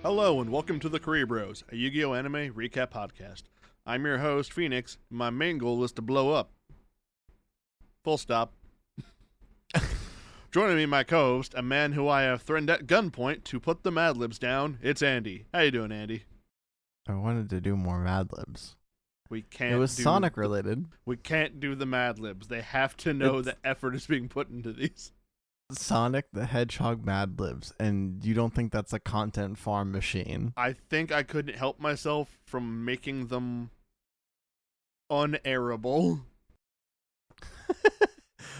Hello and welcome to the Kuribros, a Yu-Gi-Oh! Anime recap podcast. I'm your host, Phoenix, and my main goal is to blow up. Full stop. Joining me, my co-host, a man who I have threatened at gunpoint to put the madlibs down, it's Andy. How you doing, Andy? I wanted to do more madlibs. We can't. It was Sonic related. We can't do the madlibs. They have to know that effort is being put into these. Sonic the Hedgehog madlibs, and you don't think that's a content farm machine? I think I couldn't help myself from making them unairable.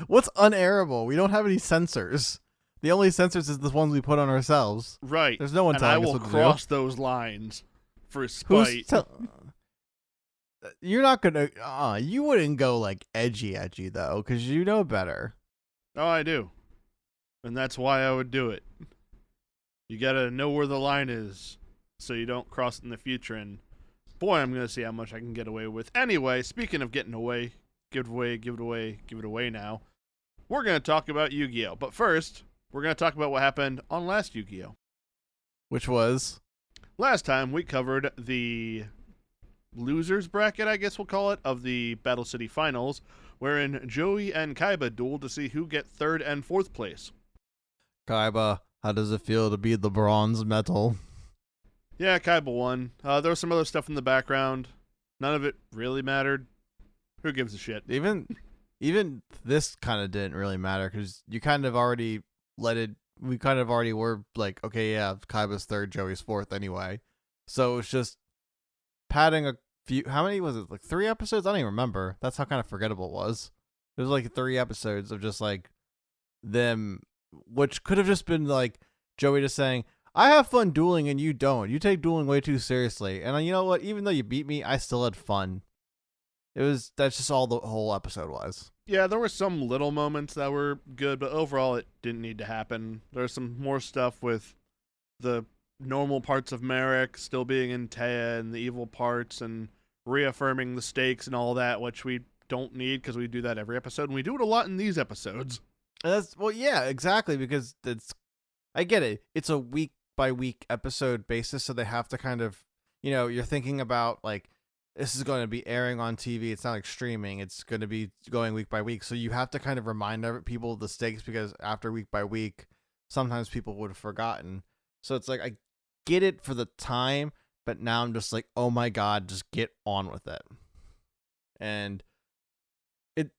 What's unairable? We don't have any censors. The only censors is the ones we put on ourselves. Right. There's no one and telling I us will what to cross do. those lines for spite. You're not gonna. You wouldn't go like edgy though, because you know better. Oh, I do. And that's why I would do it. You gotta know where the line is so you don't cross it in the future. And boy, I'm gonna see how much I can get away with. Anyway, speaking of getting away, give it away now. We're gonna talk about Yu-Gi-Oh! But first, we're gonna talk about what happened on last Yu-Gi-Oh! Which was Last time we covered the losers bracket, I guess we'll call it, of the Battle City Finals, wherein Joey and Kaiba dueled to see who get third and fourth place. Kaiba. How does it feel to be the bronze medal? Yeah, Kaiba won. There was some other stuff in the background. None of it really mattered. Who gives a shit? Even this kind of didn't really matter because you kind of already we kind of already were like, okay, yeah, Kaiba's third, Joey's fourth anyway. So it was just padding a few. How many was it? Like 3 episodes? I don't even remember. That's how kind of forgettable it was. It was like 3 episodes of just like them, which could have just been like Joey just saying, I have fun dueling and you don't. You take dueling way too seriously. And you know what? Even though you beat me, I still had fun. That's just all the whole episode was. Yeah, there were some little moments that were good, but overall it didn't need to happen. There's some more stuff with the normal parts of Marik still being in Taya and the evil parts and reaffirming the stakes and all that, which we don't need because we do that every episode, and we do it a lot in these episodes. Yeah, exactly, because I get it. It's a week by week episode basis, so they have to kind of, you're thinking about like, this is going to be airing on TV. It's not like streaming. It's going to be going week by week. So you have to kind of remind people of the stakes because after week by week, sometimes people would have forgotten. So it's like, I get it for the time, but now I'm just like, oh my God, just get on with it. And it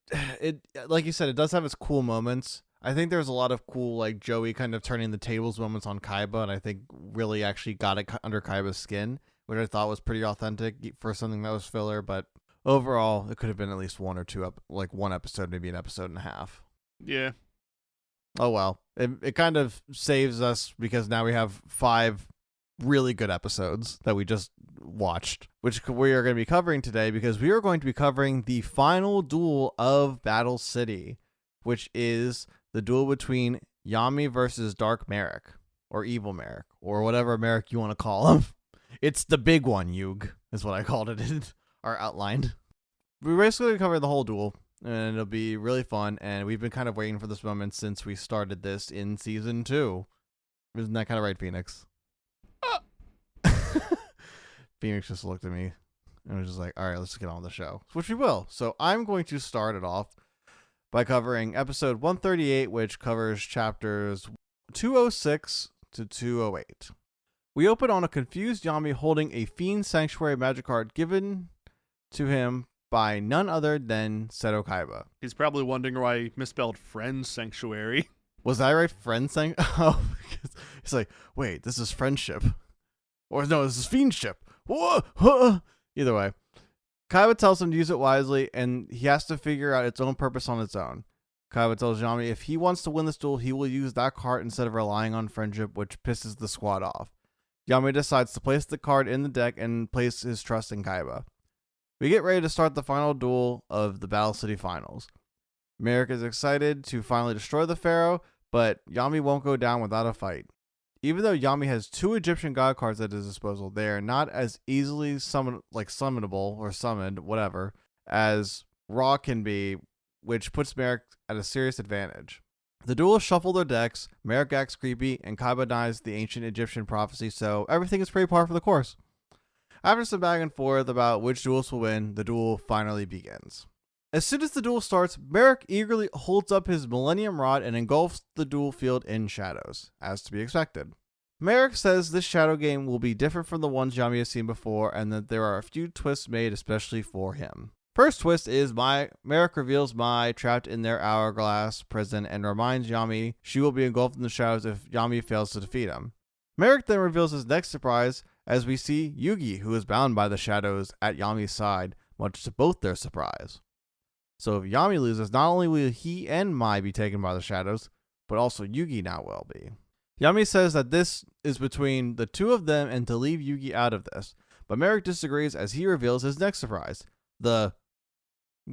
like you said, it does have its cool moments. I think there's a lot of cool, like Joey kind of turning the tables moments on Kaiba, and I think really actually got it under Kaiba's skin, which I thought was pretty authentic for something that was filler. But overall, it could have been at least 1 or 2 like 1 episode, maybe an episode and a half. Yeah. Oh well, it kind of saves us because now we have 5 really good episodes that we just watched, which we are going to be covering today because we are going to be covering the final duel of Battle City, which is the duel between Yami versus Dark Marik, or Evil Marik, or whatever Marik you want to call him. It's the big one, Yug, is what I called it in our outline. We basically cover the whole duel, and it'll be really fun, and we've been kind of waiting for this moment since we started this in Season 2. Isn't that kind of right, Phoenix? Phoenix just looked at me and was just like, all right, let's get on with the show, which we will. So I'm going to start it off by covering episode 138, which covers chapters 206 to 208. We open on a confused Yami holding a Fiend Sanctuary magic card given to him by none other than Seto Kaiba. He's probably wondering why he misspelled Friends Sanctuary. Was I right? Friend Oh, he's like, wait, this is friendship. Or no, this is fiendship. Whoa. Either way, Kaiba tells him to use it wisely, and he has to figure out its own purpose on its own. Kaiba tells Yami if he wants to win this duel, he will use that card instead of relying on friendship, which pisses the squad off. Yami decides to place the card in the deck and place his trust in Kaiba. We get ready to start the final duel of the Battle City Finals. Marik is excited to finally destroy the Pharaoh, but Yami won't go down without a fight. Even though Yami has 2 Egyptian god cards at his disposal, they are not as easily summonable or summoned, whatever, as Ra can be, which puts Marik at a serious advantage. The duelists shuffle their decks, Marik acts creepy, and Kaiba denies the ancient Egyptian prophecy, so everything is pretty par for the course. After some back and forth about which duelist will win, the duel finally begins. As soon as the duel starts, Marik eagerly holds up his Millennium Rod and engulfs the duel field in shadows, as to be expected. Marik says this shadow game will be different from the ones Yami has seen before, and that there are a few twists made especially for him. First twist is Marik reveals Mai trapped in their hourglass prison and reminds Yami she will be engulfed in the shadows if Yami fails to defeat him. Marik then reveals his next surprise as we see Yugi, who is bound by the shadows, at Yami's side, much to both their surprise. So if Yami loses, not only will he and Mai be taken by the shadows, but also Yugi now will be. Yami says that this is between the two of them and to leave Yugi out of this, but Marik disagrees as he reveals his next surprise. The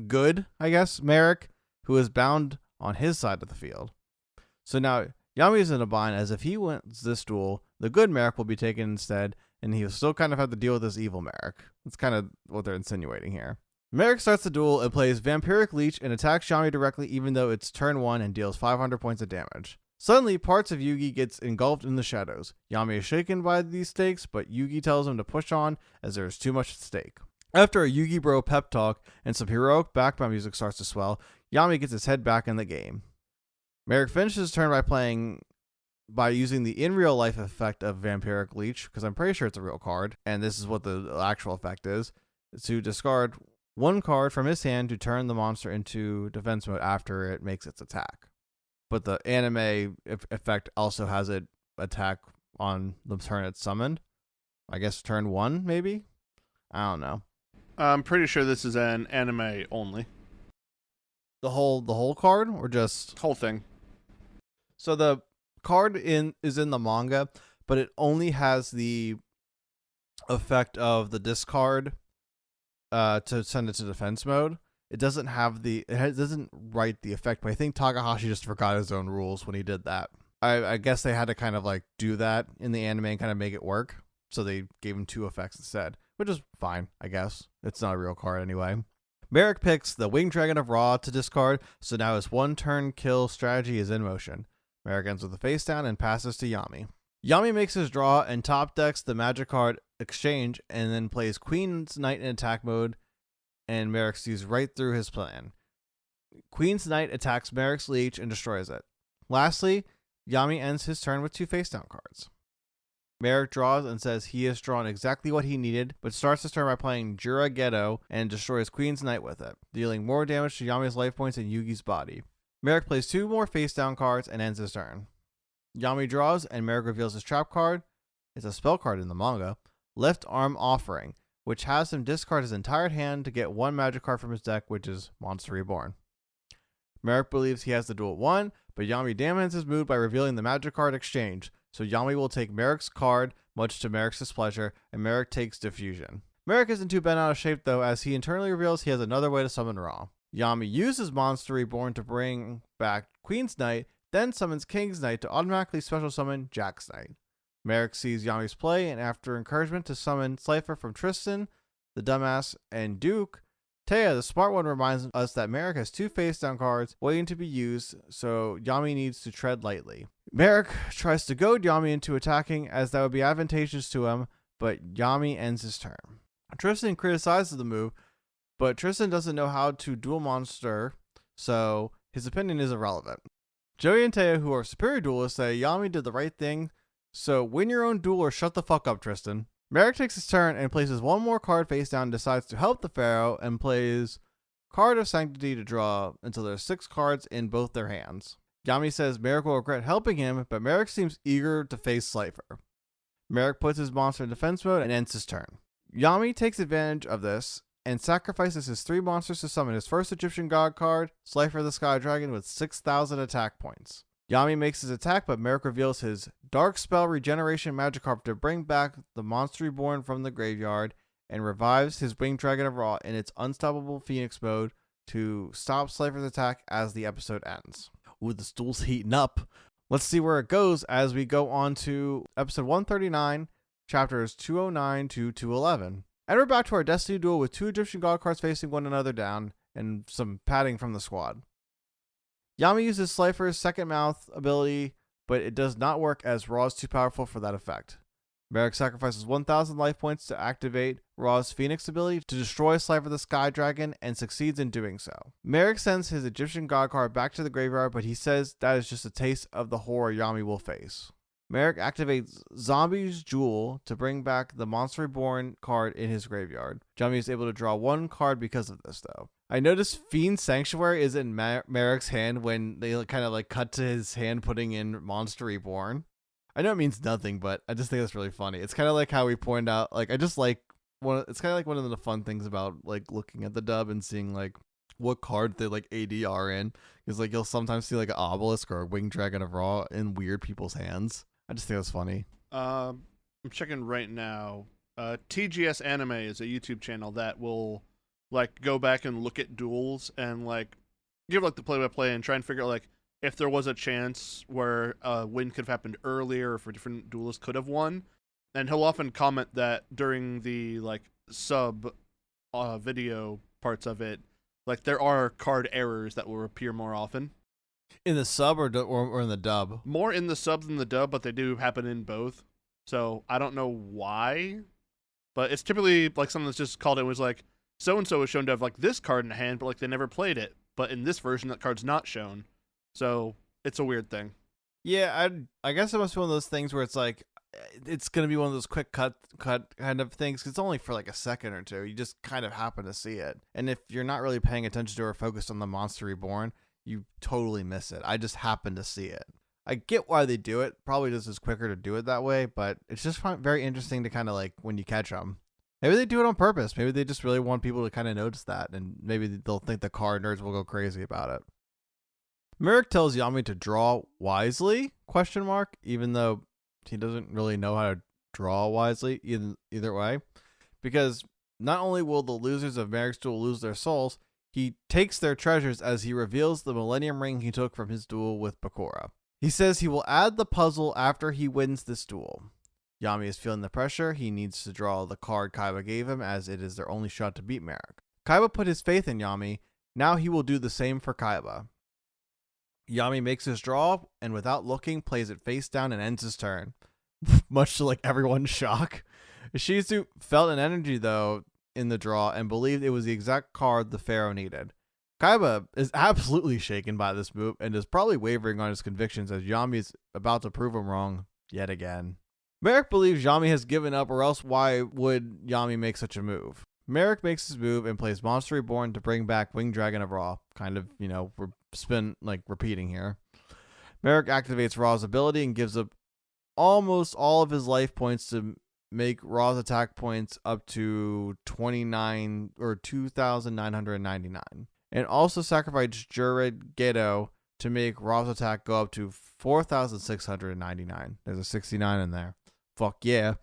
good, Marik, who is bound on his side of the field. So now Yami is in a bind, as if he wins this duel, the good Marik will be taken instead, and he will still kind of have to deal with this evil Marik. That's kind of what they're insinuating here. Marik starts the duel and plays Vampiric Leech and attacks Yami directly, even though it's turn 1 and deals 500 points of damage. Suddenly, parts of Yugi gets engulfed in the shadows. Yami is shaken by these stakes, but Yugi tells him to push on as there is too much at stake. After a Yugi Bro pep talk and some heroic background music starts to swell, Yami gets his head back in the game. Marik finishes his turn by using the in real life effect of Vampiric Leech, because I'm pretty sure it's a real card, and this is what the actual effect is, to discard one card from his hand to turn the monster into defense mode after it makes its attack. But the anime effect also has it attack on the turn it's summoned. I guess turn 1, maybe? I don't know. I'm pretty sure this is an anime only. The whole card, or just Whole thing. So the card is in the manga, but it only has the effect of the discard to send it to defense mode. It doesn't have it doesn't write the effect, but I think Takahashi just forgot his own rules when he did that. I guess they had to kind of like do that in the anime and kind of make it work, so they gave him 2 effects instead, which is fine, I guess. It's not a real card anyway. Marik picks the Winged Dragon of Ra to discard, so now his 1-turn kill strategy is in motion. Marik ends with a face down and passes to Yami. Yami makes his draw and top decks the magic card Exchange, and then plays Queen's Knight in attack mode, and Marik sees right through his plan. Queen's Knight attacks Marik's Leech and destroys it. Lastly, Yami ends his turn with 2 face down cards. Marik draws and says he has drawn exactly what he needed, but starts his turn by playing Jura Ghetto and destroys Queen's Knight with it, dealing more damage to Yami's life points and Yugi's body. Marik plays 2 more face down cards and ends his turn. Yami draws and Marik reveals his trap card. It's a spell card in the manga, Left Arm Offering, which has him discard his entire hand to get 1 magic card from his deck, which is Monster Reborn. Marik believes he has the duel won, but Yami dampens his mood by revealing the magic card Exchange, so Yami will take Marik's card, much to Marik's displeasure, and Marik takes Diffusion. Marik isn't too bent out of shape though, as he internally reveals he has another way to summon Ra. Yami uses Monster Reborn to bring back Queen's Knight, then summons King's Knight to automatically special summon Jack's Knight. Marik sees Yami's play, and after encouragement to summon Slifer from Tristan, the dumbass, and Duke, Taya, the smart one, reminds us that Marik has 2 face-down cards waiting to be used, so Yami needs to tread lightly. Marik tries to goad Yami into attacking, as that would be advantageous to him, but Yami ends his turn. Tristan criticizes the move, but Tristan doesn't know how to duel monster, so his opinion is irrelevant. Joey and Taya, who are superior duelists, say Yami did the right thing, so win your own duel or shut the fuck up, Tristan. Marik takes his turn and places 1 more card face down and decides to help the Pharaoh and plays Card of Sanctity to draw until there's 6 cards in both their hands. Yami says Marik will regret helping him, but Marik seems eager to face Slifer. Marik puts his monster in defense mode and ends his turn. Yami takes advantage of this and sacrifices his 3 monsters to summon his first Egyptian god card, Slifer the Sky Dragon, with 6,000 attack points. Yami makes his attack, but Marik reveals his Dark Spell Regeneration Magic Card to bring back the Monster Reborn from the graveyard and revives his Winged Dragon of Ra in its Unstoppable Phoenix mode to stop Slifer's attack as the episode ends. Ooh, this duel's heating up. Let's see where it goes as we go on to episode 139, chapters 209 to 211. And we're back to our Destiny duel with 2 Egyptian god cards facing one another down and some padding from the squad. Yami uses Slifer's second mouth ability, but it does not work as Raw is too powerful for that effect. Marik sacrifices 1,000 life points to activate Raw's Phoenix ability to destroy Slifer the Sky Dragon and succeeds in doing so. Marik sends his Egyptian God card back to the graveyard, but he says that is just a taste of the horror Yami will face. Marik activates Zombie's Jewel to bring back the Monster Reborn card in his graveyard. Yami is able to draw one card because of this, though. I noticed Fiend Sanctuary is in Marik's hand when they kind of like cut to his hand putting in Monster Reborn. I know it means nothing, but I just think that's really funny. It's kind of like how we pointed out, like, I just like it's kind of like one of the fun things about like looking at the dub and seeing like what card they like ADR in. Because like you'll sometimes see like an obelisk or a winged dragon of Raw in weird people's hands. I just think that's funny. I'm checking right now. TGS Anime is a YouTube channel that will like go back and look at duels and like give like the play-by-play and try and figure out like if there was a chance where a win could have happened earlier, or if a different duelist could have won. And he'll often comment that during the like sub video parts of it, like there are card errors that will appear more often. In the sub or in the dub? More in the sub than the dub, but they do happen in both. So I don't know why, but it's typically like something that's just called. It was like so-and-so was shown to have like this card in hand, but like they never played it. But in this version, that card's not shown. So it's a weird thing. Yeah, I guess it must be one of those things where it's like, it's going to be one of those quick cut kind of things. 'Cause it's only for like a second or two. You just kind of happen to see it. And if you're not really paying attention to or focused on the Monster Reborn, you totally miss it. I just happen to see it. I get why they do it. Probably just is quicker to do it that way, but it's just very interesting to kind of like when you catch them. Maybe they do it on purpose. Maybe they just really want people to kind of notice that, and maybe they'll think the card nerds will go crazy about it. Marik tells Yami to draw wisely, ? Even though he doesn't really know how to draw wisely either way. Because not only will the losers of Marik's duel lose their souls, he takes their treasures as he reveals the Millennium Ring he took from his duel with Bakura. He says he will add the puzzle after he wins this duel. Yami is feeling the pressure. He needs to draw the card Kaiba gave him, as it is their only shot to beat Marik. Kaiba put his faith in Yami. Now he will do the same for Kaiba. Yami makes his draw, and without looking, plays it face down and ends his turn. Much to like everyone's shock. Shizu felt an energy, though, in the draw and believed it was the exact card the Pharaoh needed. Kaiba is absolutely shaken by this move and is probably wavering on his convictions as Yami is about to prove him wrong yet again. Marik believes Yami has given up, or else why would Yami make such a move? Marik makes his move and plays Monster Reborn to bring back Winged Dragon of Ra. Kind of, we're repeating here. Marik activates Ra's ability and gives up almost all of his life points to make Ra's attack points up to 29 or 2,999. And also sacrifice Jurid Gedo to make Ra's attack go up to 4,699. There's a 69 in there. Fuck yeah.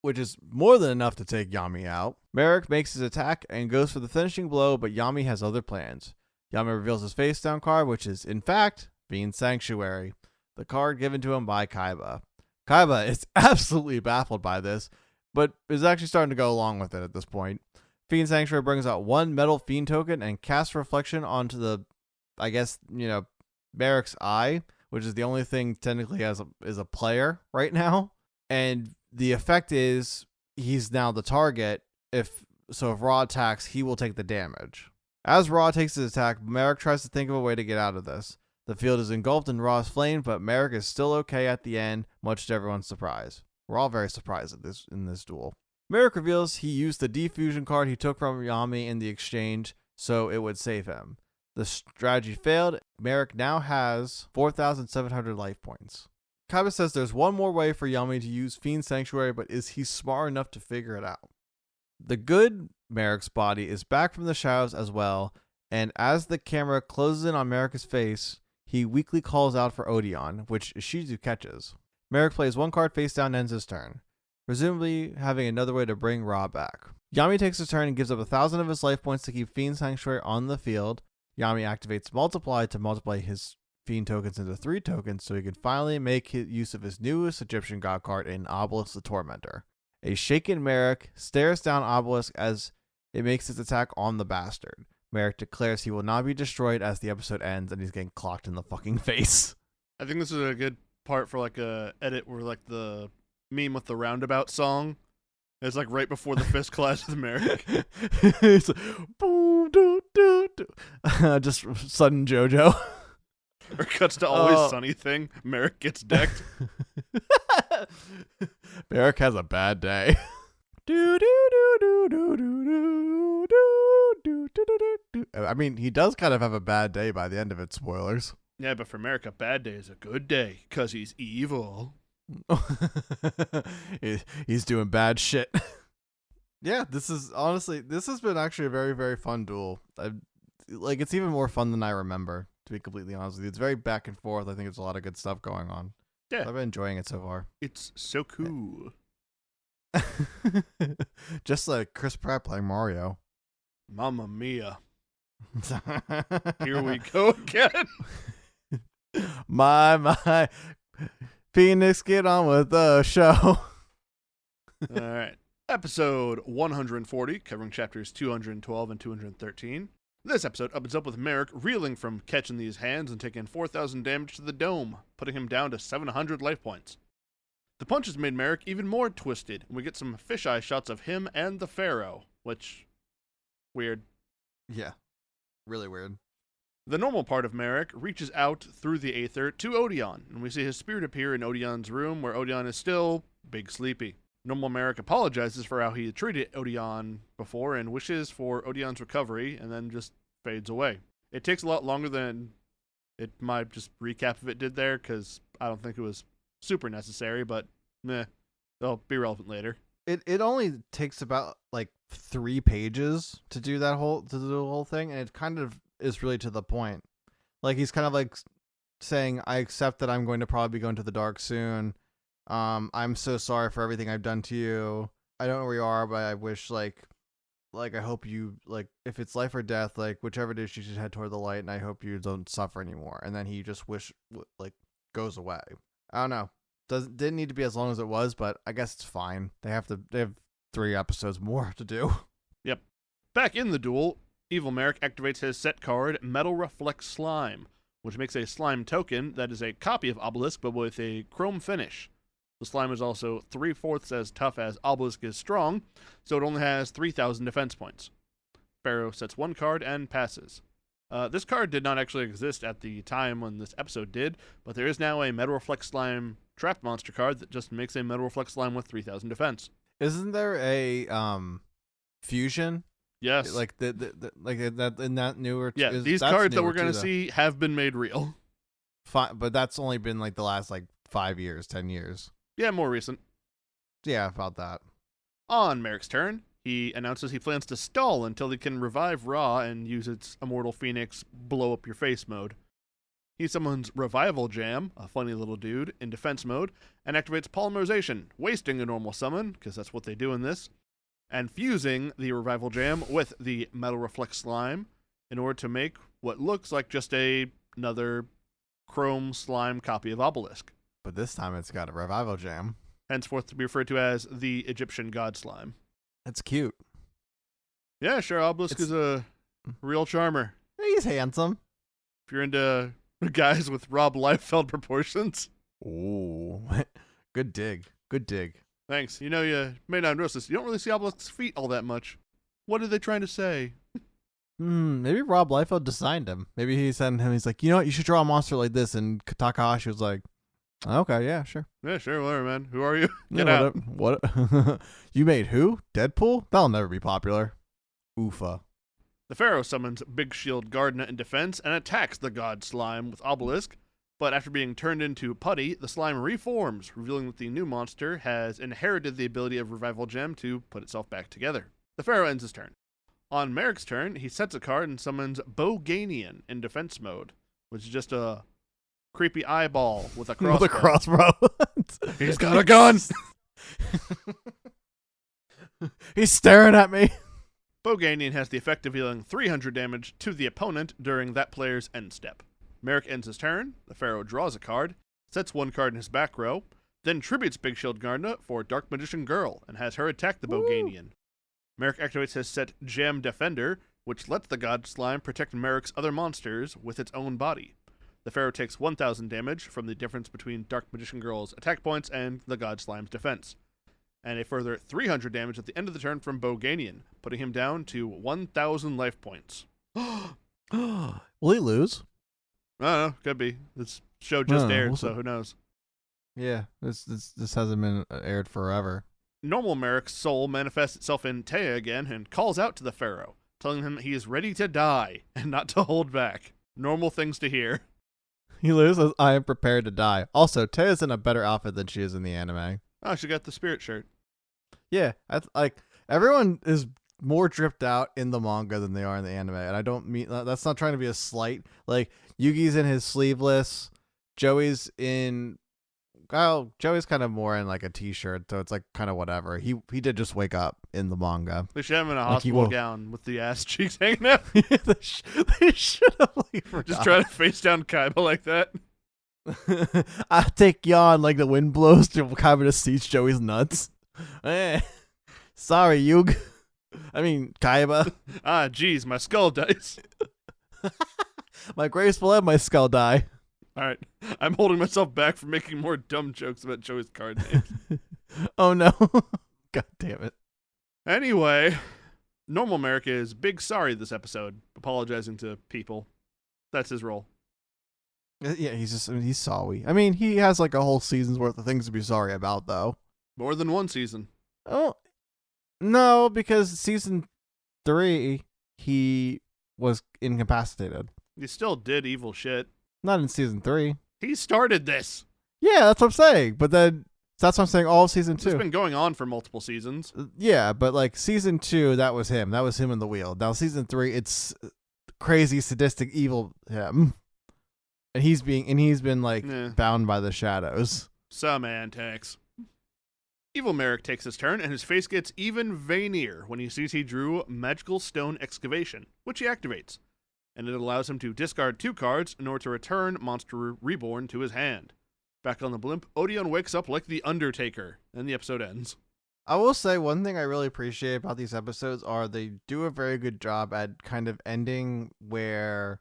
Which is more than enough to take Yami out. Marik makes his attack and goes for the finishing blow, but Yami has other plans. Yami reveals his face down card, which is, in fact, Fiend Sanctuary, the card given to him by Kaiba. Kaiba is absolutely baffled by this, but is actually starting to go along with it at this point. Fiend Sanctuary brings out one metal Fiend token and casts Reflection onto the, Marik's eye, which is the only thing technically is a player right now. And the effect is he's now the target. If Ra attacks, he will take the damage. As Ra takes his attack, Marik tries to think of a way to get out of this. The field is engulfed in Ra's flame, but Marik is still okay at the end, much to everyone's surprise. We're all very surprised at this in this duel. Marik reveals he used the defusion card he took from Yami in the exchange, so it would save him. The strategy failed. Marik now has 4,700 life points. Kaiba says there's one more way for Yami to use Fiend Sanctuary, but is he smart enough to figure it out? The good Marik's body is back from the shadows as well, and as the camera closes in on Marik's face, he weakly calls out for Odeon, which Shizu catches. Marik plays one card face down and ends his turn, presumably having another way to bring Ra back. Yami takes his turn and gives up 1,000 of his life points to keep Fiend Sanctuary on the field. Yami activates Multiply to multiply his Fiend tokens into 3 tokens so he can finally make use of his newest Egyptian god card in Obelisk the Tormentor. A shaken Marik stares down Obelisk as it makes its attack on the bastard. Marik declares he will not be destroyed as the episode ends, and he's getting clocked in the fucking face. I think this is a good part for like a edit where like the meme with the roundabout song is like right before the fist clash with Marik. It's like, boom, doo, doo, doo. Just sudden JoJo. Or cuts to Always Sunny thing. Marik gets decked. Marik has a bad day. Do, do, do, do, do, do, do, do, do, do, do. I mean, he does kind of have a bad day by the end of it. Spoilers. Yeah, but for Marik, a bad day is a good day because he's evil. He's doing bad shit. Yeah, this has been actually a very, very fun duel. It's even more fun than I remember, to be completely honest with you. It's very back and forth. I think there's a lot of good stuff going on. Yeah. I've been enjoying it so far. It's so cool. Just like Chris Pratt playing Mario. Mamma mia. Here we go again. My. Phoenix, get on with the show. All right. Episode 140, covering chapters 212 and 213. This episode opens up with Marik reeling from catching these hands and taking 4,000 damage to the dome, putting him down to 700 life points. The punches made Marik even more twisted, and we get some fisheye shots of him and the Pharaoh, which, weird. Yeah, really weird. The normal part of Marik reaches out through the Aether to Odeon, and we see his spirit appear in Odeon's room, where Odeon is still big sleepy. Normal Marik apologizes for how he had treated Odeon before and wishes for Odeon's recovery, and then just fades away. It takes a lot longer than it might just recap of it did there, because I don't think it was super necessary, but they'll be relevant later. It only takes about like 3 pages to do the whole thing, and it kind of is really to the point. Like, he's kind of like saying, I accept that I'm going to probably be going to the dark soon. I'm so sorry for everything I've done to you. I don't know where you are, but I wish I hope you, like, if it's life or death, like, whichever it is, you should head toward the light, and I hope you don't suffer anymore. And then he just goes away. I don't know. Didn't need to be as long as it was, but I guess it's fine. They have 3 episodes more to do. Yep. Back in the duel, Evil Marik activates his set card, Metal Reflect Slime, which makes a slime token that is a copy of Obelisk, but with a chrome finish. The slime is also 3/4 as tough as Obelisk is strong, so it only has 3,000 defense points. Pharaoh sets 1 card and passes. This card did not actually exist at the time when this episode did, but there is now a Metal Reflect Slime Trapped Monster card that just makes a Metal Reflect Slime with 3,000 defense. Isn't there a fusion? Yes. Like that in that newer. Yeah, these cards that we're going to see have been made real. But that's only been like the last 5 years, 10 years. Yeah, more recent. Yeah, about that. On Marik's turn, he announces he plans to stall until he can revive Ra and use its Immortal Phoenix blow up your face mode. He summons Revival Jam, a funny little dude, in defense mode, and activates Polymerization, wasting a normal summon, because that's what they do in this, and fusing the Revival Jam with the Metal Reflect Slime in order to make what looks like just another chrome slime copy of Obelisk. But this time it's got a Revival Jam. Henceforth to be referred to as the Egyptian God Slime. That's cute. Yeah, sure, Obelisk is a real charmer. He's handsome. If you're into guys with Rob Liefeld proportions. Ooh. Good dig. Good dig. Thanks. You may not notice this. You don't really see Obelisk's feet all that much. What are they trying to say? Maybe Rob Liefeld designed him. Maybe he said to him, he's like, you know what, you should draw a monster like this. And Takahashi was like, okay, yeah, sure. Yeah, sure, whatever, man. Who are you? Get out. What? You made who? Deadpool? That'll never be popular. Oofa. The Pharaoh summons Big Shield Gardna in defense and attacks the God Slime with Obelisk, but after being turned into putty, the slime reforms, revealing that the new monster has inherited the ability of Revival Gem to put itself back together. The Pharaoh ends his turn. On Marik's turn, he sets a card and summons Boganian in defense mode, which is just a creepy eyeball with a crossbow. With a crossbow. He's got a gun! He's staring at me. Boganian has the effect of dealing 300 damage to the opponent during that player's end step. Marik ends his turn, the Pharaoh draws a card, sets 1 card in his back row, then tributes Big Shield Gardna for Dark Magician Girl and has her attack the Boganian. Marik activates his set Jam Defender which lets the god slime protect Marik's other monsters with its own body. The Pharaoh takes 1,000 damage from the difference between Dark Magician Girl's attack points and the god slime's defense, and a further 300 damage at the end of the turn from Boganian, putting him down to 1,000 life points. Will he lose? I don't know. Could be. This show just aired, we'll so see. who knows? Yeah, this hasn't been aired forever. Normal Marik's soul manifests itself in Taya again and calls out to the Pharaoh, telling him he is ready to die and not to hold back. Normal things to hear. He loses. I am prepared to die. Also, Taya's in a better outfit than she is in the anime. Oh, she got the spirit shirt. Yeah, everyone is more dripped out in the manga than they are in the anime, and I don't mean that's not trying to be a slight. Like Yugi's in his sleeveless, Joey's kind of more in like a t-shirt, so it's like kind of whatever. He did just wake up in the manga. They should have him in a Like hospital gown with the ass cheeks hanging out. They should have Just try to face down Kaiba like that. I take you on like the wind blows to Kaiba to seats Joey's nuts. Sorry, Yug. I mean, Kaiba. Ah, geez, my skull dice. My graceful and my skull die. All right, I'm holding myself back from making more dumb jokes about Joey's card names. Oh no. God damn it. Anyway, Normal Marik is big sorry this episode, apologizing to people. That's his role. Yeah, he's sorry. I mean, he has like a whole season's worth of things to be sorry about, though. More than one season. Oh, no, because season 3, he was incapacitated. He still did evil shit. Not in season 3. He started this. Yeah, that's what I'm saying. But then, that's what I'm saying, all of season 2. It's been going on for multiple seasons. Yeah, but like season 2, that was him. That was him in the wheel. Now season 3, it's crazy, sadistic, evil him. And he's been like bound by the shadows. Some antics. Evil Marik takes his turn, and his face gets even veinier when he sees he drew Magical Stone Excavation, which he activates. And it allows him to discard 2 cards in order to return Monster Reborn to his hand. Back on the blimp, Odeon wakes up like the Undertaker, and the episode ends. I will say one thing I really appreciate about these episodes are they do a very good job at kind of ending where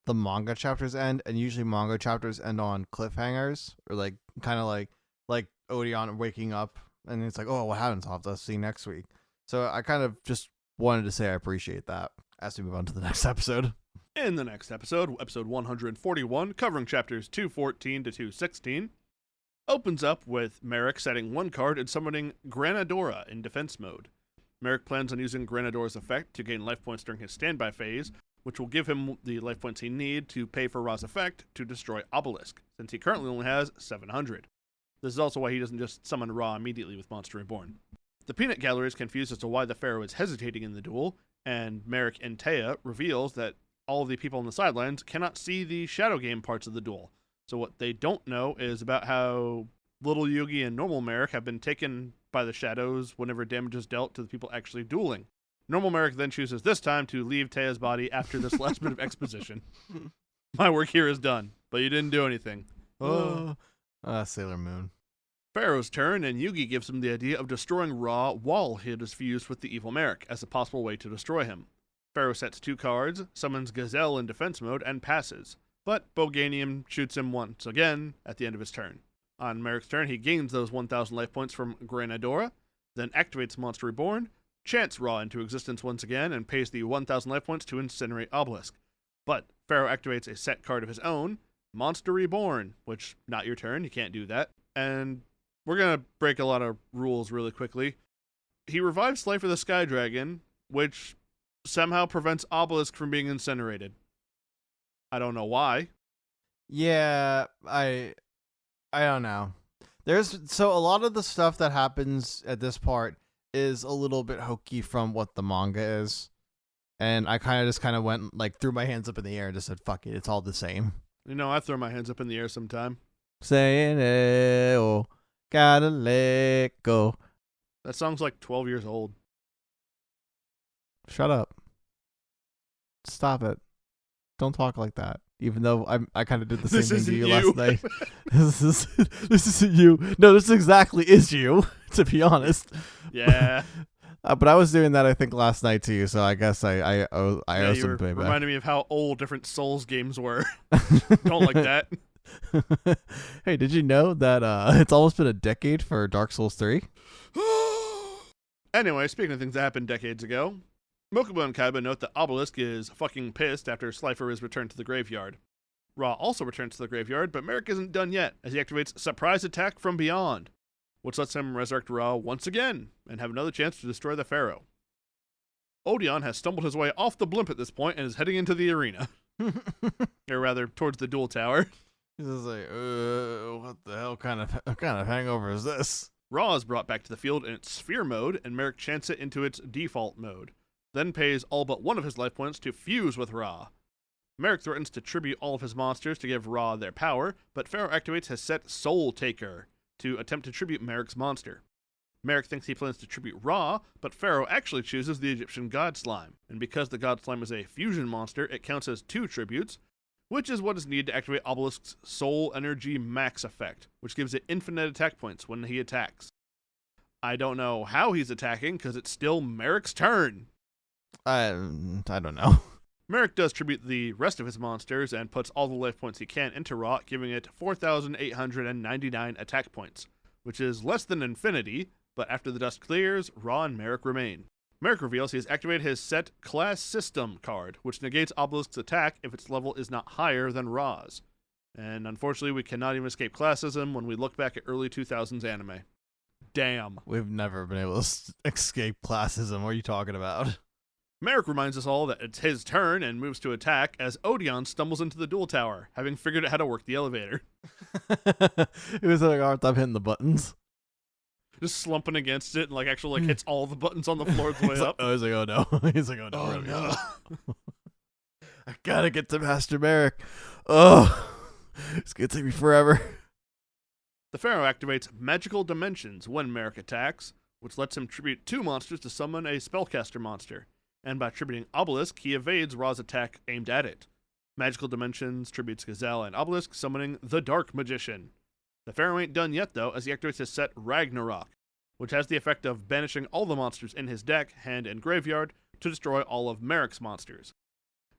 the manga chapters end, and usually manga chapters end on cliffhangers, or like kind of like Odeon waking up and it's like, oh, what happens? I'll have to see next week. So I kind of just wanted to say I appreciate that as we move on to the next episode. In the next episode, episode 141, covering chapters 214 to 216, opens up with Marik setting 1 card and summoning Granadora in defense mode. Marik plans on using Granadora's effect to gain life points during his standby phase, which will give him the life points he needs to pay for Ra's effect to destroy Obelisk, since he currently only has 700. This is also why he doesn't just summon Ra immediately with Monster Reborn. The Peanut Gallery is confused as to why the Pharaoh is hesitating in the duel, and Marik and Taya reveals that all of the people on the sidelines cannot see the Shadow Game parts of the duel. So what they don't know is about how Little Yugi and Normal Marik have been taken by the shadows whenever damage is dealt to the people actually dueling. Normal Marik then chooses this time to leave Taya's body after this last bit of exposition. My work here is done, but you didn't do anything. Sailor Moon. Pharaoh's turn, and Yugi gives him the idea of destroying Ra while he is fused with the evil Marik as a possible way to destroy him. Pharaoh sets 2 cards, summons Gazelle in defense mode, and passes. But Boganian shoots him once again at the end of his turn. On Marik's turn, he gains those 1,000 life points from Granadora, then activates Monster Reborn, chants Ra into existence once again, and pays the 1,000 life points to incinerate Obelisk. But Pharaoh activates a set card of his own, Monster Reborn, which, not your turn, you can't do that. And we're going to break a lot of rules really quickly. He revives Slifer the Sky Dragon, which somehow prevents Obelisk from being incinerated. I don't know why. Yeah, I don't know. So a lot of the stuff that happens at this part is a little bit hokey from what the manga is. And I kind of went, like, threw my hands up in the air and just said, fuck it, it's all the same. You know, I throw my hands up in the air sometime. Saying, oh, gotta let go. That song's like 12 years old. Shut up. Stop it. Don't talk like that. Even though I kind of did the same thing to you last night. This isn't you. No, this exactly is you, to be honest. Yeah. But I was doing that, I think, last night to you, so I guess I owe Yeah, you some were payback. reminding me of how old different Souls games were. Don't like that. Hey, did you know that it's almost been a decade for Dark Souls 3? Anyway, speaking of things that happened decades ago, Mokuba and Kaiba note that Obelisk is fucking pissed after Slifer is returned to the graveyard. Ra also returns to the graveyard, but Marik isn't done yet, as he activates Surprise Attack from Beyond, which lets him resurrect Ra once again, and have another chance to destroy the Pharaoh. Odeon has stumbled his way off the blimp at this point and is heading into the arena. Or rather, towards the duel tower. He's just like, what the hell kind of hangover is this? Ra is brought back to the field in its sphere mode, and Marik chants it into its default mode, then pays all but one of his life points to fuse with Ra. Marik threatens to tribute all of his monsters to give Ra their power, but Pharaoh activates his set Soul Taker to attempt to tribute Marik's monster. Marik thinks he plans to tribute Ra, but Pharaoh actually chooses the Egyptian God Slime, and because the God Slime is a fusion monster, it counts as 2 tributes, which is what is needed to activate Obelisk's Soul Energy Max effect, which gives it infinite attack points when he attacks. I don't know how he's attacking, because it's still Marik's turn. I don't know. Marik does tribute the rest of his monsters and puts all the life points he can into Ra, giving it 4,899 attack points, which is less than infinity, but after the dust clears, Ra and Marik remain. Marik reveals he has activated his set Class System card, which negates Obelisk's attack if its level is not higher than Ra's. And unfortunately, we cannot even escape classism when we look back at early 2000s anime. Damn. We've never been able to escape classism. What are you talking about? Marik reminds us all that it's his turn and moves to attack as Odeon stumbles into the duel tower, having figured out how to work the elevator. It was like, hard time hitting the buttons. Just slumping against it and actually hits all the buttons on the floor the way up. He's like, oh no. He's like, oh no. Oh no. I gotta get to Master Marik. Oh, it's gonna take me forever. The Pharaoh activates Magical Dimensions when Marik attacks, which lets him tribute 2 monsters to summon a Spellcaster monster. And by tributing Obelisk, he evades Ra's attack aimed at it. Magical Dimensions tributes Gazelle and Obelisk, summoning the Dark Magician. The Pharaoh ain't done yet, though, as he activates his set Ragnarok, which has the effect of banishing all the monsters in his deck, hand, and graveyard to destroy all of Marik's monsters.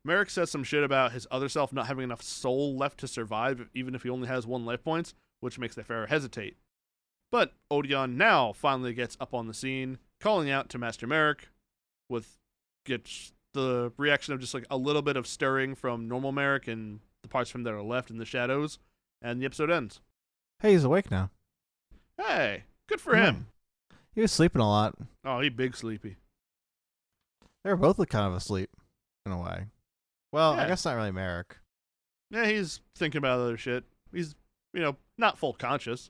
Marik says some shit about his other self not having enough soul left to survive, even if he only has 1 life points, which makes the Pharaoh hesitate. But Odeon now finally gets up on the scene, calling out to Master Marik, gets the reaction of just a little bit of stirring from normal Marik and the parts from that are left in the shadows, and the episode ends. Hey, he's awake now. Hey, good for him. He was sleeping a lot. Oh, he big sleepy. They were both kind of asleep, in a way. Well, Yeah. I guess not really Marik. Yeah, he's thinking about other shit. He's, not full conscious.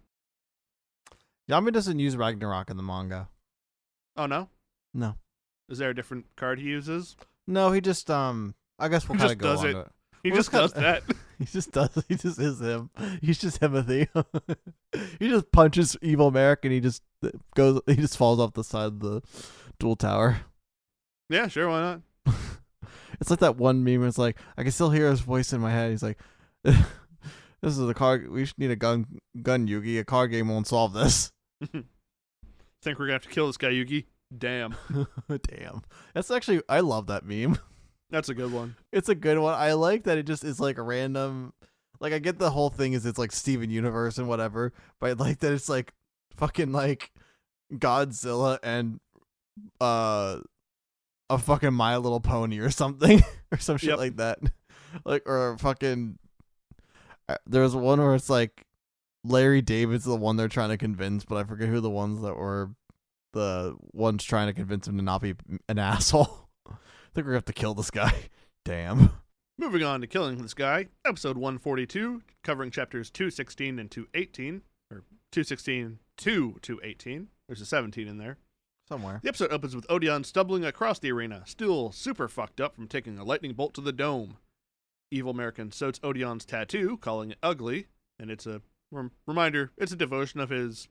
Yami doesn't use Ragnarok in the manga. Oh, no? No. Is there a different card he uses? No, he just, I guess we'll He kind just of go does on it. to it. He Well, just does that. He just is him. He's just Timothy. He just punches evil Marik and he just falls off the side of the duel tower. Yeah, sure, why not? It's like that one meme where it's like, I can still hear his voice in my head. He's like, this is a card, we should need a gun, Yugi. A card game won't solve this. Think we're gonna have to kill this guy, Yugi? Damn. Damn. That's actually, I love that meme. That's a good one. It's a good one. I like that it just is like a random, I get the whole thing is it's like Steven Universe and whatever, but I like that it's like fucking Godzilla and a fucking My Little Pony or something or some shit like that. Or fucking, there was one where it's Larry David's the one they're trying to convince, but I forget who the ones that were the ones trying to convince him to not be an asshole. I think we're going to have to kill this guy. Damn. Moving on to Killing This Guy, episode 142, covering chapters 216 and 218, or 216 to 218. There's a 17 in there. Somewhere. The episode opens with Odeon stumbling across the arena, still super fucked up from taking a lightning bolt to the dome. Evil American soats Odeon's tattoo, calling it ugly, and it's a reminder, it's a devotion of his,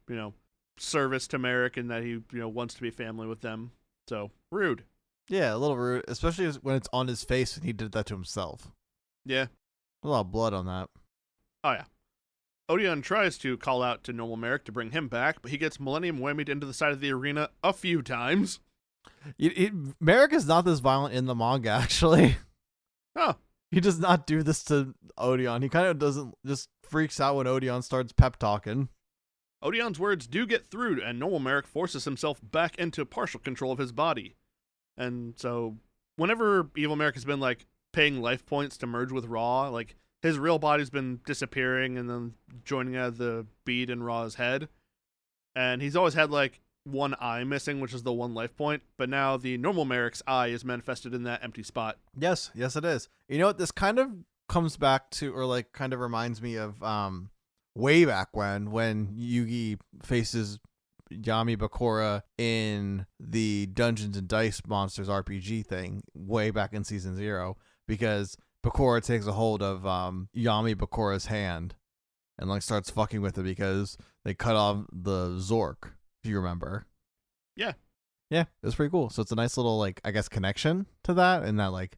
service to Marik and that he, wants to be family with them. So, rude. Yeah, a little rude, especially when it's on his face and he did that to himself. Yeah. A lot of blood on that. Oh, yeah. Odeon tries to call out to normal Marik to bring him back, but he gets Millennium whammied into the side of the arena a few times. Marik is not this violent in the manga, actually. Oh, He does not do this to Odeon. He kind of doesn't, just freaks out when Odeon starts pep talking. Odeon's words do get through, and normal Marik forces himself back into partial control of his body. And so, whenever Evil Marik has been, like, paying life points to merge with Raw, like, his real body's been disappearing and then joining out of the bead in Raw's head. And he's always had, like, one eye missing, which is the one life point. But now the normal Marik's eye is manifested in that empty spot. Yes, it is. You know what? This kind of comes back to, or like kind of reminds me of way back when Yugi faces Yami Bakura in the Dungeons and Dice Monsters RPG thing way back in season 0, because Bakura takes a hold of Yami Bakura's hand and like starts fucking with it because they cut off the Zork, if you remember. Yeah, it was pretty cool. So it's a nice little, like, I guess, connection to that, and that, like,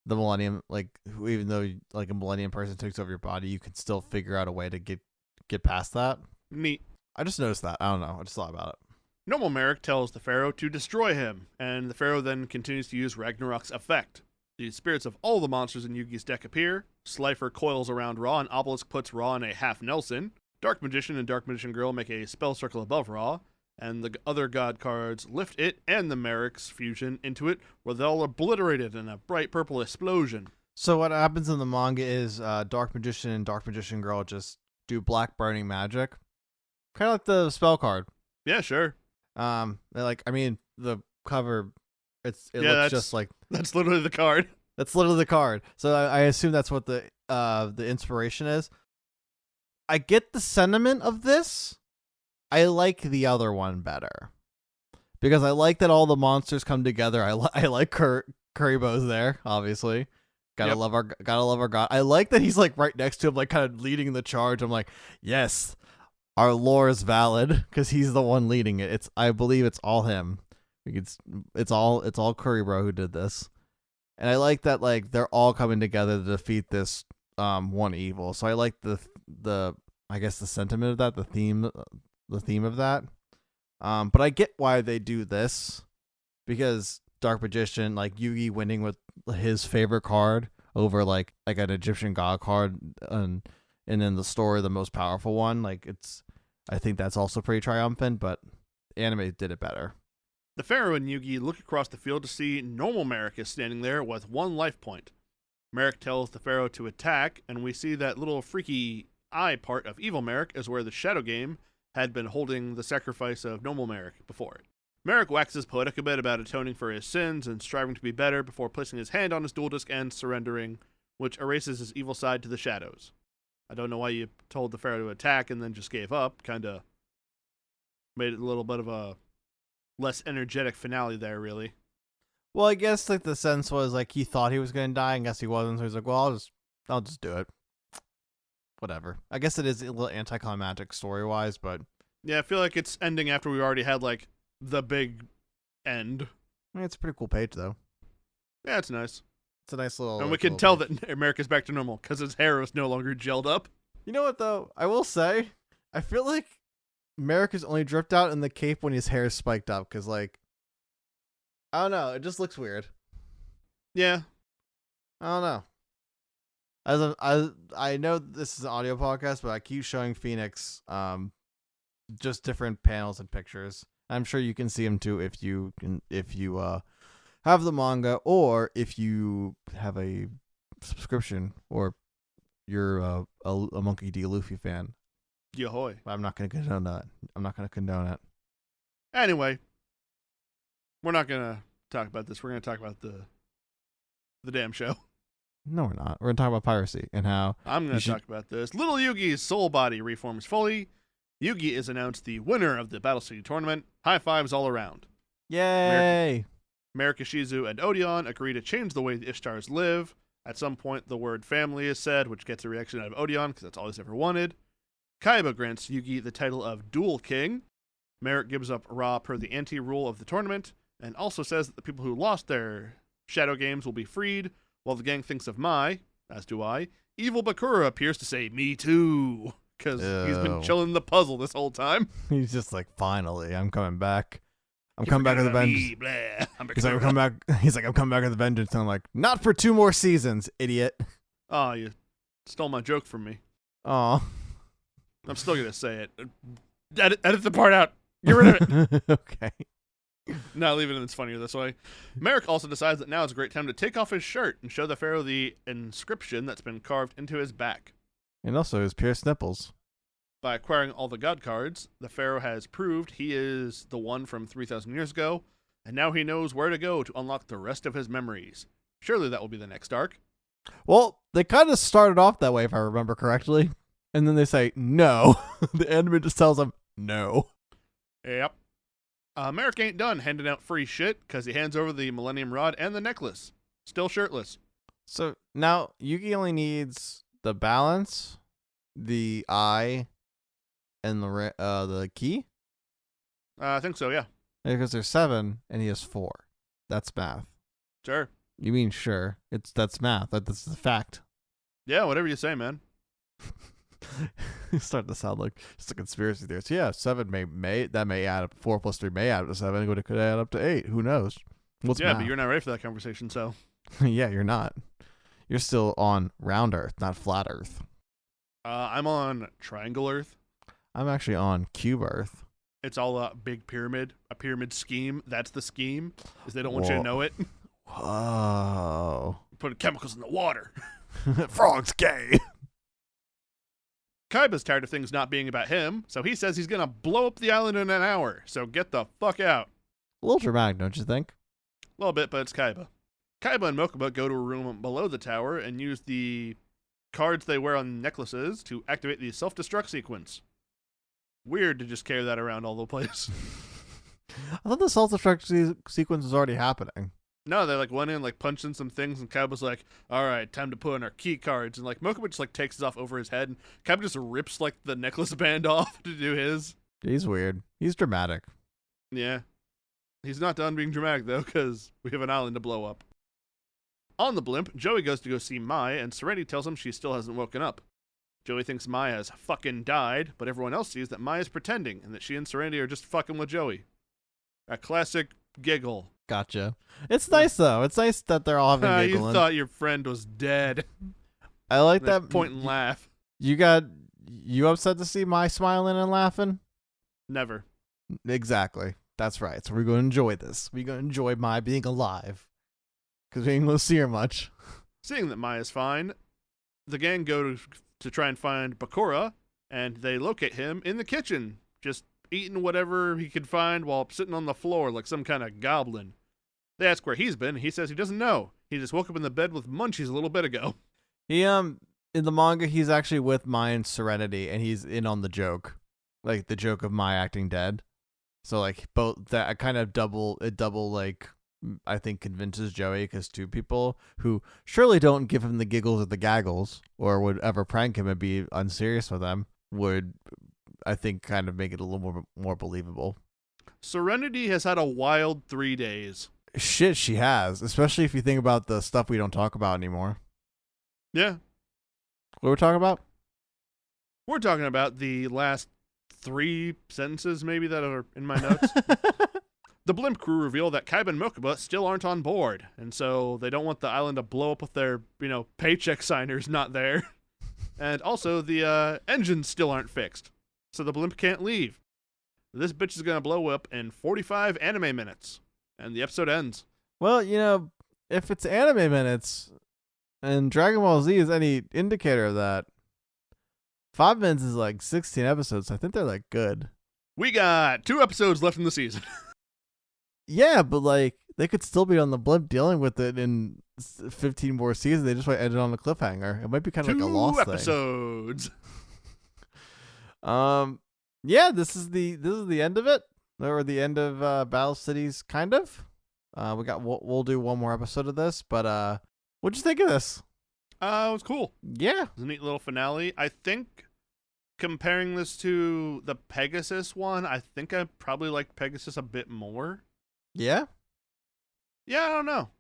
the Millennium, like, even though like a Millennium person takes over your body, you can still figure out a way to get past that. neat. I just noticed that. I don't know. I just thought about it. Normal Marik tells the Pharaoh to destroy him, and the Pharaoh then continues to use Ragnarok's effect. The spirits of all the monsters in Yugi's deck appear. Slifer coils around Ra, and Obelisk puts Ra in a half Nelson. Dark Magician and Dark Magician Girl make a spell circle above Ra, and the other god cards lift it and the Marik's fusion into it, where they'll obliterate it in a bright purple explosion. So what happens in the manga is Dark Magician and Dark Magician Girl just do black burning magic, kind of like the spell card. Yeah, sure. Like, I mean, the cover, it Yeah, looks just like That's literally the card. that's literally the card. So I assume that's what the inspiration is. I get the sentiment of this. I like the other one better because I like that all the monsters come together. I like Kuribros there, obviously. Gotta love our god. I like that he's like right next to him, like kind of leading the charge. I'm like, yes, our lore is valid because he's the one leading it. I believe it's all him. It's all Kuribro who did this, and I like that like they're all coming together to defeat this one evil. So I like the I guess the sentiment of that, the theme of that. But I get why they do this, because Dark Magician, like Yugi winning with his favorite card over like an Egyptian god card, and then the story, the most powerful one, like I think that's also pretty triumphant, but anime did it better. The Pharaoh and Yugi look across the field to see normal Marik is standing there with one life point. Marik tells the Pharaoh to attack, and we see that little freaky eye part of Evil Marik is where the Shadow Game had been holding the sacrifice of normal Marik before it. Marik waxes poetic a bit about atoning for his sins and striving to be better before placing his hand on his dual disc and surrendering, which erases his evil side to the shadows. I don't know why you told the Pharaoh to attack and then just gave up. Kinda made it a little bit of a less energetic finale there, really. Well, I guess like the sense was like he thought he was gonna die, and guess he wasn't. So he's like, well, I'll just do it. Whatever. I guess it is a little anticlimactic story wise, but Yeah, I feel like it's ending after we already had like the big end. I mean, it's a pretty cool page though. Yeah, it's nice. It's a nice little. And we can tell that America's back to normal because his hair is no longer gelled up. You know what though? I will say, I feel like Marik is only dripped out in the cape when his hair is spiked up, because like, I don't know, it just looks weird. Yeah. I don't know. I know this is an audio podcast, but I keep showing Phoenix just different panels and pictures. I'm sure you can see them too if you have the manga, or if you have a subscription, or you're a Monkey D. Luffy fan. Yahoy. But I'm not going to condone that. I'm not going to condone it. Anyway, we're not going to talk about this. We're going to talk about the damn show. No, we're not. We're going to talk about piracy and how I'm going to talk about this. Little Yugi's soul body reforms fully. Yugi is announced the winner of the Battle City tournament. High fives all around. Yay! Marik, Ishizu, and Odeon agree to change the way the Ishtars live. At some point, the word family is said, which gets a reaction out of Odeon, because that's all he's ever wanted. Kaiba grants Yugi the title of Duel King. Marik gives up Ra per the anti-rule of the tournament, and also says that the people who lost their shadow games will be freed, while the gang thinks of Mai, as do I. Evil Bakura appears to say, me too, because he's been chilling the puzzle this whole time. He's just like, finally, I'm coming back. I'm coming back with a vengeance. He's like, I'm coming back. He's like, I'm coming back with a vengeance. And I'm like, not for 2 more seasons, idiot. Oh, you stole my joke from me. Aw. I'm still gonna say it. Edit the part out. Get rid of it. Okay. No, leave it in. It's funnier this way. Marik also decides that now is a great time to take off his shirt and show the pharaoh the inscription that's been carved into his back. And also his pierced nipples. By acquiring all the god cards, the pharaoh has proved he is the one from 3,000 years ago, and now he knows where to go to unlock the rest of his memories. Surely that will be the next arc. Well, they kind of started off that way, if I remember correctly. And then they say, no. The anime just tells them, no. Yep. Marik ain't done handing out free shit because he hands over the Millennium Rod and the necklace. Still shirtless. So now Yugi only needs the balance, the eye, and the key? I think so, yeah. Because there's 7 and he has 4. That's math. Sure. You mean sure? That's math. That's the fact. Yeah, whatever you say, man. It's starting to sound like just a conspiracy theory. So yeah, 7 may add up. 4 plus 3 may add up to 7. It could add up to 8. Who knows? What's yeah, math? but you're not ready for that conversation, so. Yeah, you're not. You're still on round Earth, not flat Earth. I'm on Triangle Earth. I'm actually on Cube Earth. It's all a big pyramid, a pyramid scheme. That's the scheme, is they don't want you to know it. Whoa. Putting chemicals in the water. Frog's gay. Kaiba's tired of things not being about him, so he says he's gonna blow up the island in an hour, so get the fuck out. A little dramatic, don't you think? A little bit, but it's Kaiba. Kaiba and Mokuba go to a room below the tower and use the cards they wear on necklaces to activate the self-destruct sequence. Weird to just carry that around all the place. I thought the self-destruct sequence was already happening. No, they went in punched in some things, and Kaiba's like, all right, time to put in our key cards. And Mokuba just takes it off over his head, and Kaiba just rips the necklace band off to do his. He's weird. He's dramatic. Yeah. He's not done being dramatic, though, because we have an island to blow up. On the blimp, Joey goes to go see Mai, and Serenity tells him she still hasn't woken up. Joey thinks Mai has fucking died, but everyone else sees that Mai is pretending, and that she and Serenity are just fucking with Joey. A classic giggle. Gotcha. It's nice, though. It's nice that they're all having a giggle. You thought your friend was dead. I like that. Point and laugh. You upset to see Mai smiling and laughing? Never. Exactly. That's right. So we're going to enjoy this. We're going to enjoy Mai being alive. Because we ain't going to see her much. Seeing that Mai is fine, the gang go to try and find Bakura, and they locate him in the kitchen, just eating whatever he could find while sitting on the floor like some kind of goblin. They ask where he's been. He says he doesn't know. He just woke up in the bed with munchies a little bit ago. He in the manga, he's actually with Mai and Serenity, and he's in on the joke, the joke of Mai acting dead. So both that kind of double I think convinces Joey, because 2 people who surely don't give him the giggles or the gaggles or would ever prank him and be unserious with him would, I think, kind of make it a little more believable. Serenity has had a wild 3 days. Shit, she has, especially if you think about the stuff we don't talk about anymore. Yeah. What are we talking about? We're talking about the last 3 sentences maybe that are in my notes. The blimp crew reveal that Kaiba and Mokuba still aren't on board, and so they don't want the island to blow up with their, paycheck signers not there. And also, the engines still aren't fixed, so the blimp can't leave. This bitch is going to blow up in 45 anime minutes, and the episode ends. Well, if it's anime minutes, and Dragon Ball Z is any indicator of that, 5 minutes is 16 episodes, so I think they're good. We got 2 episodes left in the season. Yeah, but they could still be on the blimp dealing with it in 15 more seasons. They just might end it on a cliffhanger. It might be kind of 2 a lost episodes. Yeah, this is the end of it, or the end of Battle Cities, kind of. We'll do 1 more episode of this, but what'd you think of this? It was cool. Yeah, It was a neat little finale. I think comparing this to the Pegasus one, I think I probably like Pegasus a bit more. yeah. Yeah, I don't know.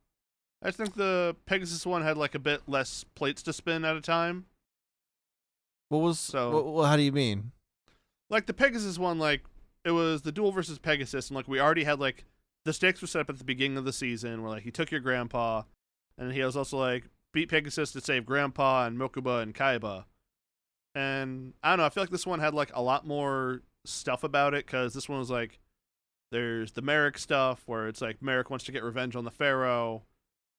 I think the Pegasus one had a bit less plates to spin at a time. What was how do you mean? The Pegasus one, it was the duel versus Pegasus, and like we already had like the stakes were set up at the beginning of the season, where like he took your grandpa, and he was also like beat Pegasus to save Grandpa and Mokuba and Kaiba. And I don't know, I feel like this one had like a lot more stuff about it, because this one was like there's the Marik stuff where it's like Marik wants to get revenge on the Pharaoh,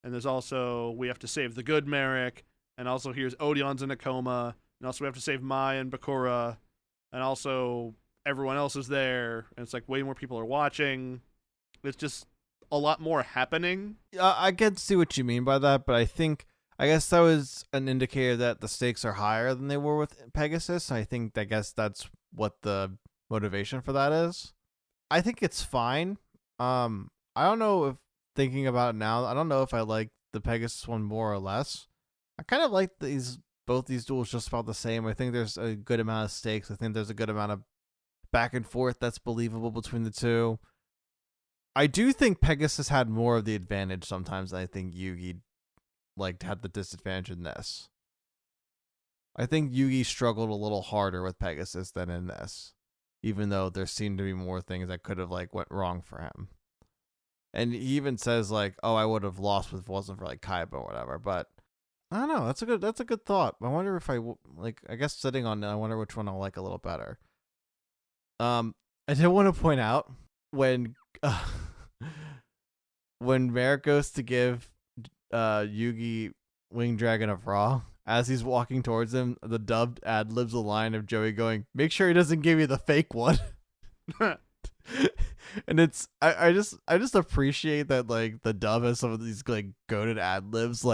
and there's also we have to save the good Marik, and also here's Odion's in a coma, and also we have to save Mai and Bakura, and also everyone else is there, and it's like way more people are watching. It's just a lot more happening. I can see what you mean by that, but I guess that was an indicator that the stakes are higher than they were with Pegasus. I guess that's what the motivation for that is. I think it's fine. I don't know if thinking about it now, I don't know if I like the Pegasus one more or less. I kind of like both these duels just about the same. I think there's a good amount of stakes. I think there's a good amount of back and forth that's believable between the two. I do think Pegasus had more of the advantage sometimes than I think Yugi had the disadvantage in this. I think Yugi struggled a little harder with Pegasus than in this, even though there seemed to be more things that could have went wrong for him. And he even says oh, I would have lost if it wasn't for Kaiba or whatever. But I don't know. That's a good thought. I wonder if I guess sitting on it, I wonder which one I'll like a little better. I did want to point out when Marik goes to give Yugi Winged Dragon of Ra, as he's walking towards him, the dubbed ad libs a line of Joey going, "Make sure he doesn't give you the fake one." And it's I just appreciate that the dub has some of these goated ad libs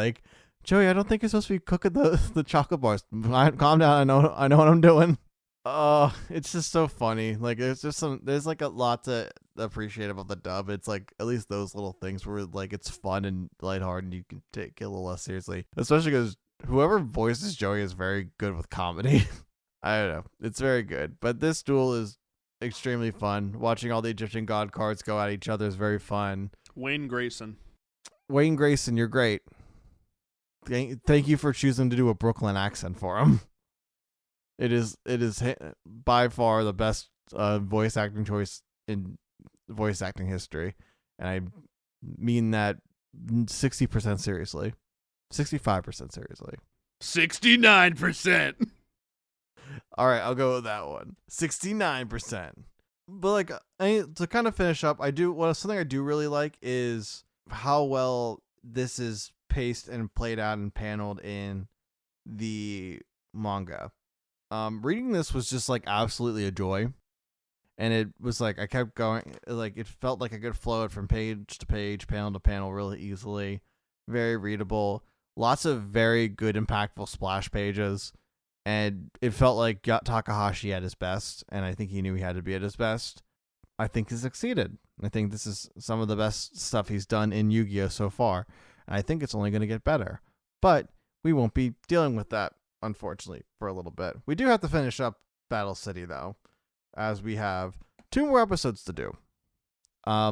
Joey, I don't think you're supposed to be cooking the chocolate bars. Calm down, I know what I'm doing. It's just so funny. There's a lot to appreciate about the dub. It's at least those little things where it's fun and lighthearted and you can take it a little less seriously. Especially because whoever voices Joey is very good with comedy. I don't know. It's very good. But this duel is extremely fun. Watching all the Egyptian god cards go at each other is very fun. Wayne Grayson, you're great. Thank you for choosing to do a Brooklyn accent for him. It is by far the best voice acting choice in voice acting history, and I mean that 60% seriously, 65% seriously, 69%. All right, I'll go with that one, 69%. But to kind of finish up, something I do really like is how well this is paced and played out and paneled in the manga. Reading this was just absolutely a joy, and it was I kept going, it felt like a good flow from page to page, panel to panel really easily, very readable, lots of very good impactful splash pages, and it felt like Takahashi at his best, and I think he knew he had to be at his best. I think he succeeded. I think this is some of the best stuff he's done in Yu-Gi-Oh so far, and I think it's only going to get better, but we won't be dealing with that, unfortunately, for a little bit. We do have to finish up Battle City, though, as we have 2 more episodes to do.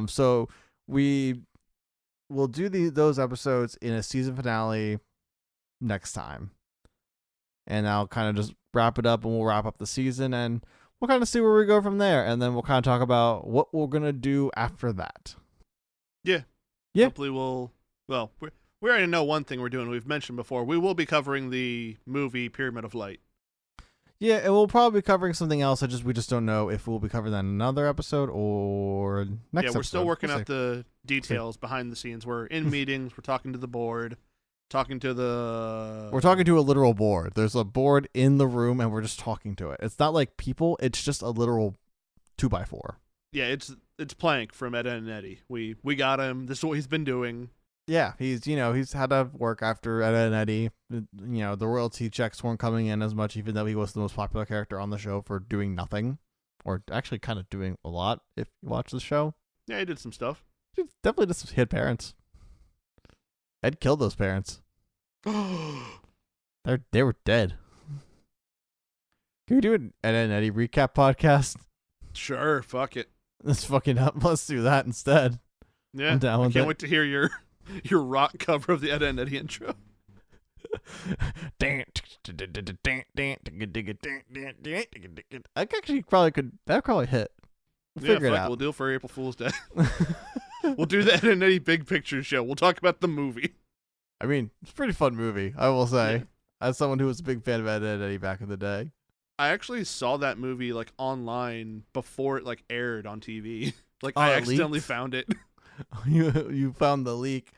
So we will do those episodes in a season finale next time. And I'll kind of just wrap it up, and we'll wrap up the season, and we'll kind of see where we go from there. And then we'll kind of talk about what we're going to do after that. Yeah. Hopefully we already know one thing we're doing. We've mentioned before. We will be covering the movie Pyramid of Light. Yeah, and we'll probably be covering something else. We just don't know if we'll be covering that in another episode or next episode. Yeah, we're still working out the details behind the scenes. We're in meetings. We're talking to the board. We're talking to a literal board. There's a board in the room, and we're just talking to it. It's not like people. It's just a literal 2x4. Yeah, it's Plank from Ed, Edd n Eddy. We got him. This is what he's been doing. Yeah, he's had to work after Ed, Edd n Eddy. The royalty checks weren't coming in as much, even though he was the most popular character on the show for doing nothing, or actually kind of doing a lot. If you watch the show, yeah, he did some stuff. He definitely just hit parents. Ed killed those parents. They were dead. Can we do an Ed, Edd n Eddy recap podcast? Sure, fuck it. Let's fucking up. Let's do that instead. Yeah, I can't wait to hear your rock cover of the Ed, Edd n Eddy intro. I actually probably could. That probably hit. We'll figure it fuck, out. we'll do it for April Fool's Day. We'll do that in any big picture show. We'll talk about the movie. I mean, it's a pretty fun movie, I will say. Yeah. As someone who was a big fan of Ed, Edd n Eddy back in the day. I actually saw that movie like online before it like aired on TV. Like Oh, I it accidentally leaked? found it. You found the leak.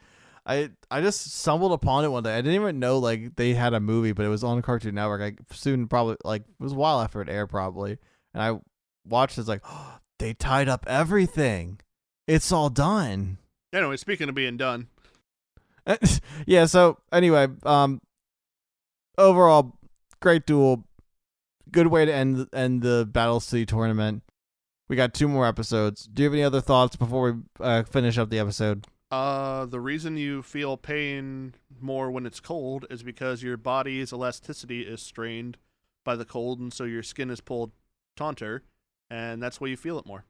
I just stumbled upon it one day. I didn't even know like they had a movie, but it was on Cartoon Network. I soon probably like it was a while after it aired probably, and I watched. It's like oh, they tied up everything. It's all done. Anyway, speaking of being done, Yeah. So anyway, overall, great duel. Good way to end the Battle City tournament. We got 2 more episodes. Do you have any other thoughts before we finish up the episode? the reason you feel pain more when it's cold is because your body's elasticity is strained by the cold, and so your skin is pulled taunter, and that's why you feel it more.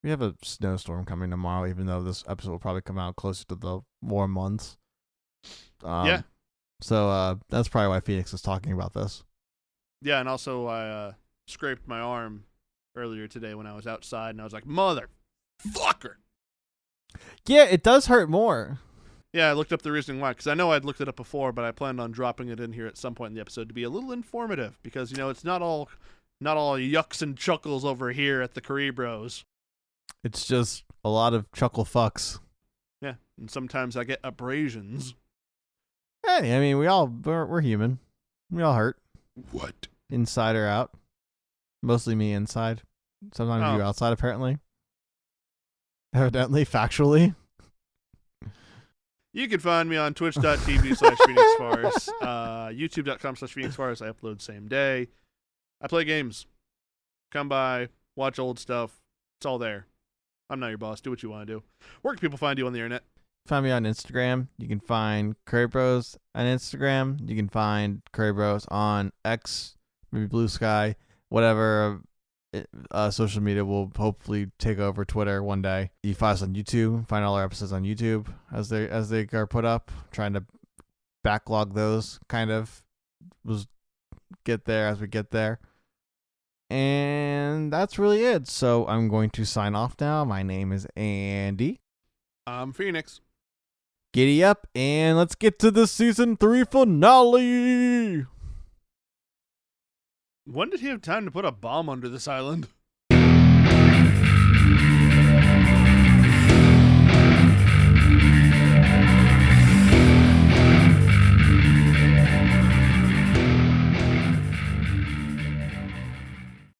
We have a snowstorm coming tomorrow, even though this episode will probably come out closer to the warm months. Yeah. So that's probably why Phoenix is talking about this. Yeah, and also I scraped my arm earlier today when I was outside, and I was like, motherfucker! Yeah, it does hurt more. Yeah, I looked up the reasoning why, because I know I'd looked it up before, but I planned on dropping it in here at some point in the episode to be a little informative, because, you know, it's not all yucks and chuckles over here at the Kuribros. It's just a lot of chuckle fucks. Yeah, and sometimes I get abrasions. Hey, I mean, we're human. We all hurt. What? Inside or out. Mostly me inside. Sometimes you outside, apparently. Evidently, factually. You can find me on twitch.tv/PhoenixFars, youtube.com/PhoenixFars. I upload same day. I play games. Come by, watch old stuff. It's all there. I'm not your boss. Do what you want to do. Where can people find you on the internet? Find me on Instagram. You can find Kuribros on Instagram. You can find Kuribros on X, maybe Blue Sky, whatever social media will hopefully take over Twitter one day. You find us on YouTube. Find all our episodes on YouTube as they are put up. Trying to backlog those, kind of. We'll get there as we get there. And that's really it. So I'm going to sign off now. My name is Andy. I'm Phoenix. Giddy up, and let's get to the season 3 finale. When did he have time to put a bomb under this island?